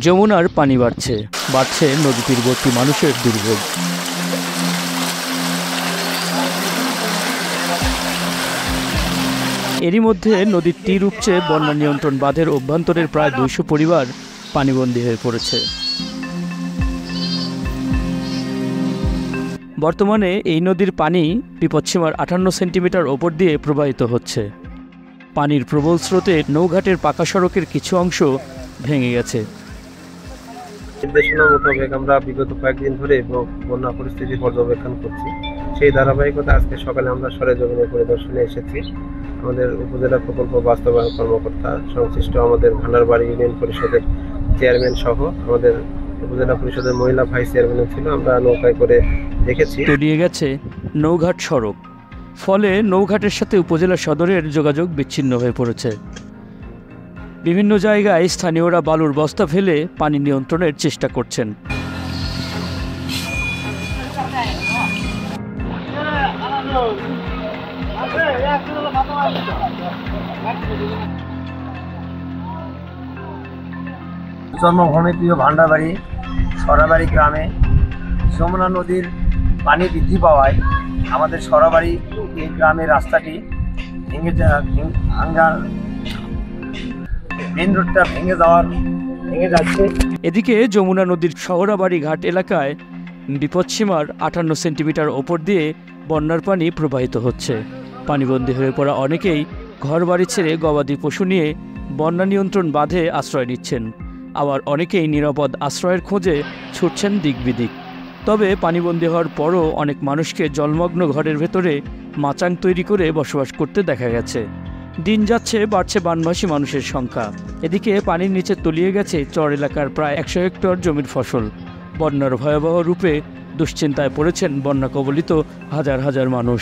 যমুনার পানি বাড়ছে বাড়ছে নদী তীরবর্তী মানুষের দুর্ভোগ। এরই মধ্যে নদীর তীর উপচে বন্যা নিয়ন্ত্রণ বাঁধের অভ্যন্তরের প্রায় ২০০ পরিবার পানিবন্দী হয়ে পড়েছে। বর্তমানে এই নদীর পানি বিপদসীমার ৫৮ সেন্টিমিটার ওপর দিয়ে প্রবাহিত হচ্ছে। পানির প্রবল স্রোতে নৌঘাটের পাকা সড়কের কিছু অংশ ভেঙে গেছে। নির্দেশনা মোতাবেক আমরা বিগত কয়েকদিন ধরে বন্যা পরিস্থিতি পর্যবেক্ষণ করছি। সেই ধারাবাহিকতা আজকে সকালে আমরা সরেজমিনে পরিদর্শনে এসেছি। আমাদের উপজেলা প্রকল্প বাস্তবায়ন কর্মকর্তা সংশ্লিষ্ট আমাদের ভান্ডারবাড়ি ইউনিয়ন পরিষদের চেয়ারম্যান সহ আমাদের উপজেলা পরিষদের মহিলা ভাইস চেয়ারম্যান ছিল। আমরা নৌকায় করে দেখেছি তলিয়ে গেছে নৌঘাট সড়ক, ফলে নৌঘাটের সাথে উপজেলা সদরের যোগাযোগ বিচ্ছিন্ন হয়ে পড়েছে। বিভিন্ন জায়গায় স্থানীয়রা বালুর বস্তা ফেলে পানি নিয়ন্ত্রণের চেষ্টা করছেন। জন্মভূমি প্রিয় ভান্ডারবাড়ি সরাবাড়ি গ্রামে যমুনা নদীর পানি বৃদ্ধি পাওয়ায় আমাদের সরাবাড়ি এই গ্রামের রাস্তাটি মেন রোডটা ভেঙে যাচ্ছে। এদিকে যমুনা নদীর শহরাবাড়ি ঘাট এলাকায় বিপদসীমার ৫৮ সেন্টিমিটার ওপর দিয়ে বন্যার পানি প্রবাহিত হচ্ছে। পানিবন্দী হয়ে পড়া অনেকেই ঘরবাড়ি ছেড়ে গবাদি পশু নিয়ে বন্যা নিয়ন্ত্রণ বাঁধে আশ্রয় নিচ্ছেন, আবার অনেকেই নিরাপদ আশ্রয়ের খোঁজে ছুটছেন দিক বিদিক। তবে পানিবন্দী হওয়ার পরও অনেক মানুষকে জলমগ্ন ঘরের ভেতরে মাচাং তৈরি করে বসবাস করতে দেখা গেছে। দিন যাচ্ছে বাড়ছে বানভাসী মানুষের সংখ্যা। এদিকে পানির নিচে তলিয়ে গেছে চর এলাকার প্রায় ১০০ হেক্টর জমির ফসল। বন্যার ভয়াবহ রূপে দুশ্চিন্তায় পড়েছেন বন্যা কবলিত হাজার হাজার মানুষ।